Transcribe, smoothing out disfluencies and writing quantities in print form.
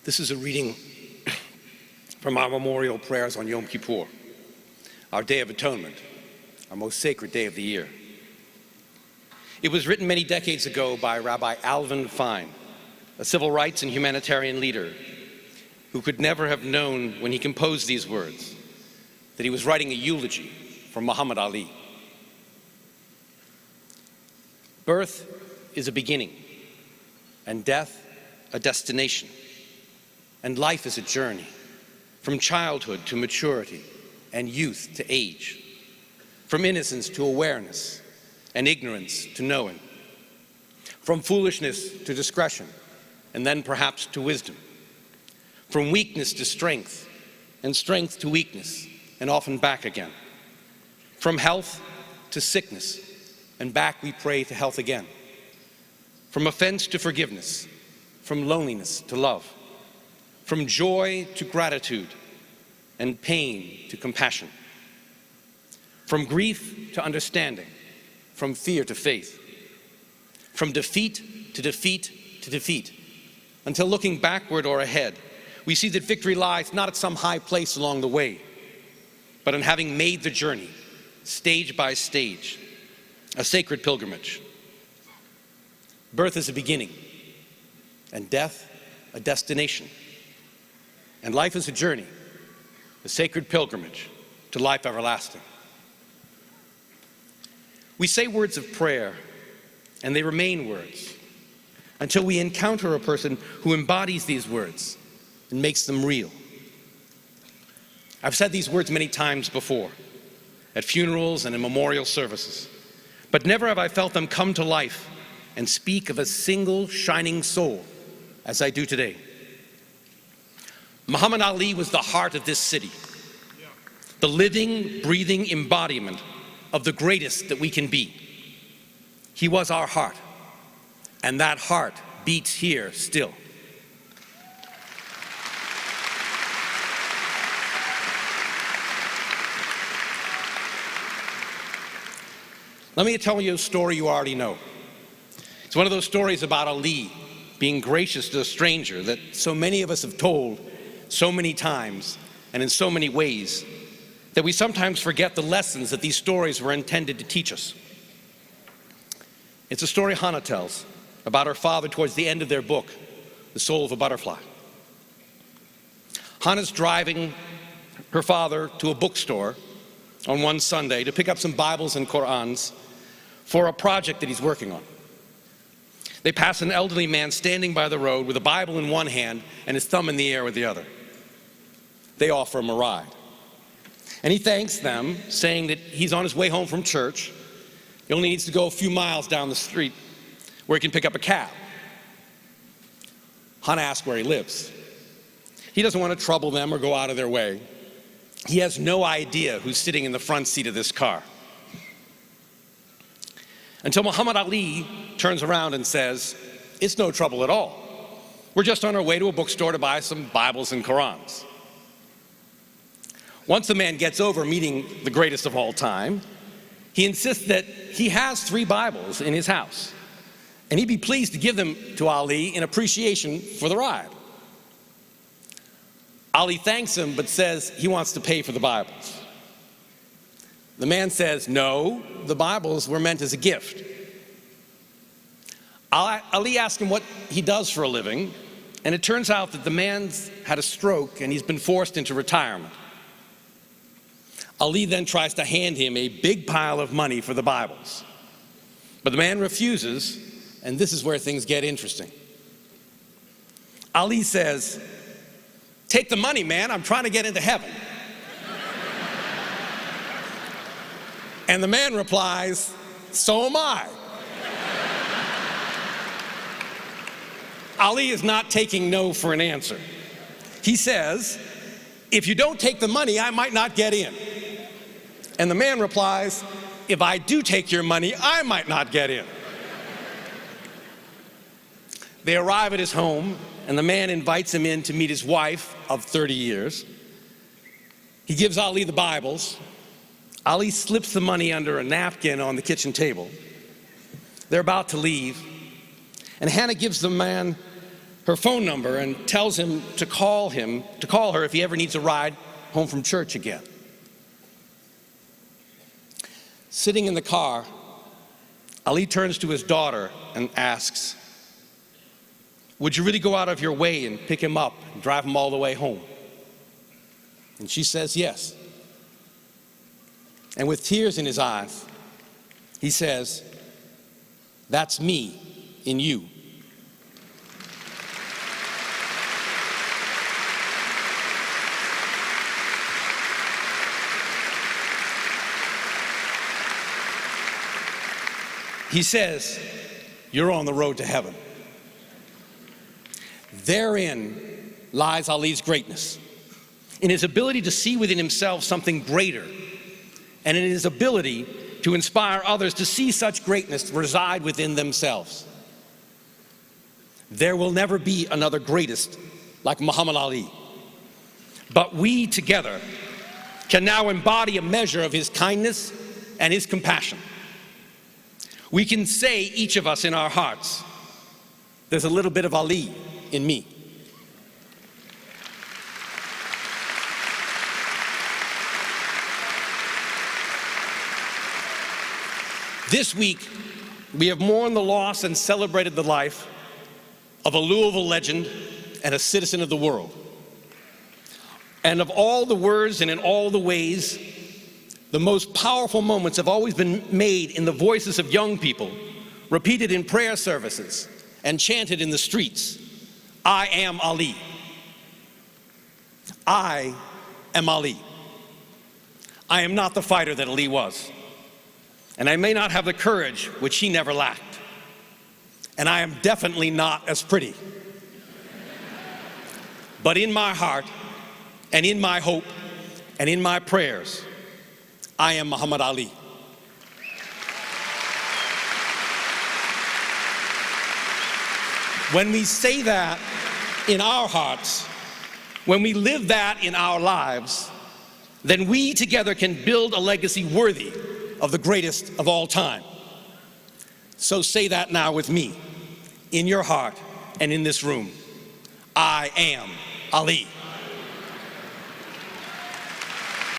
This is a reading from our memorial prayers on Yom Kippur, our Day of Atonement, our most sacred day of the year. It was written many decades ago by Rabbi Alvin Fine, a civil rights and humanitarian leader who could never have known when he composed these words that he was writing a eulogy for Muhammad Ali. Birth is a beginning, and death a destination, and life is a journey, from childhood to maturity, and youth to age, from innocence to awareness, and ignorance to knowing, from foolishness to discretion, and then perhaps to wisdom, from weakness to strength, and strength to weakness, and often back again, from health to sickness, and back we pray to health again, from offense to forgiveness, from loneliness to love, from joy to gratitude, and pain to compassion, from grief to understanding, from fear to faith, from defeat to defeat to defeat, until looking backward or ahead, we see that victory lies not at some high place along the way, but in having made the journey, stage by stage, a sacred pilgrimage. Birth is a beginning, and death a destination, and life is a journey, a sacred pilgrimage to life everlasting. We say words of prayer, and they remain words until we encounter a person who embodies these words and makes them real. I've said these words many times before, at funerals and in memorial services, but never have I felt them come to life and speak of a single shining soul as I do today. Muhammad Ali was the heart of this city, the living, breathing embodiment of the greatest that we can be. He was our heart, and that heart beats here still. Let me tell you a story you already know. It's one of those stories about Ali being gracious to a stranger that so many of us have told so many times and in so many ways that we sometimes forget the lessons that these stories were intended to teach us. It's a story Hannah tells about her father towards the end of their book, The Soul of a Butterfly. Hannah's driving her father to a bookstore on one Sunday to pick up some Bibles and Qur'ans for a project that he's working on. They pass an elderly man standing by the road with a Bible in one hand and his thumb in the air with the other. They offer him a ride. And he thanks them, saying that he's on his way home from church. He only needs to go a few miles down the street where he can pick up a cab. Hannah asks where he lives. He doesn't want to trouble them or go out of their way. He has no idea who's sitting in the front seat of this car. Until Muhammad Ali turns around and says, "It's no trouble at all. We're just on our way to a bookstore to buy some Bibles and Qur'ans." Once the man gets over meeting the greatest of all time, he insists that he has 3 Bibles in his house, and he'd be pleased to give them to Ali in appreciation for the ride. Ali thanks him, but says he wants to pay for the Bibles. The man says, "No, the Bibles were meant as a gift." Ali asks him what he does for a living, and it turns out that the man's had a stroke and he's been forced into retirement. Ali then tries to hand him a big pile of money for the Bibles. But the man refuses, and this is where things get interesting. Ali says, "Take the money, man, I'm trying to get into heaven." And the man replies, "So am I." Ali is not taking no for an answer. He says, "If you don't take the money, I might not get in." And the man replies, "If I do take your money, I might not get in." They arrive at his home, and the man invites him in to meet his wife of 30 years. He gives Ali the Bibles. Ali slips the money under a napkin on the kitchen table. They're about to leave, and Hannah gives the man her phone number and tells him to call her if he ever needs a ride home from church again. Sitting in the car, Ali turns to his daughter and asks, "Would you really go out of your way and pick him up and drive him all the way home?" And she says yes. And with tears in his eyes, he says, "That's me in you." He says, "You're on the road to heaven." Therein lies Ali's greatness, in his ability to see within himself something greater, and in his ability to inspire others to see such greatness reside within themselves. There will never be another greatest like Muhammad Ali, but we together can now embody a measure of his kindness and his compassion. We can say, each of us in our hearts, "There's a little bit of Ali in me." This week, we have mourned the loss and celebrated the life of a Louisville legend and a citizen of the world. And of all the words and in all the ways, the most powerful moments have always been made in the voices of young people, repeated in prayer services and chanted in the streets. I am Ali. I am Ali. I am not the fighter that Ali was, and I may not have the courage which he never lacked, and I am definitely not as pretty. But in my heart, and in my hope, and in my prayers, I am Muhammad Ali. When we say that in our hearts, when we live that in our lives, then we together can build a legacy worthy of the greatest of all time. So say that now with me, in your heart and in this room. I am Ali.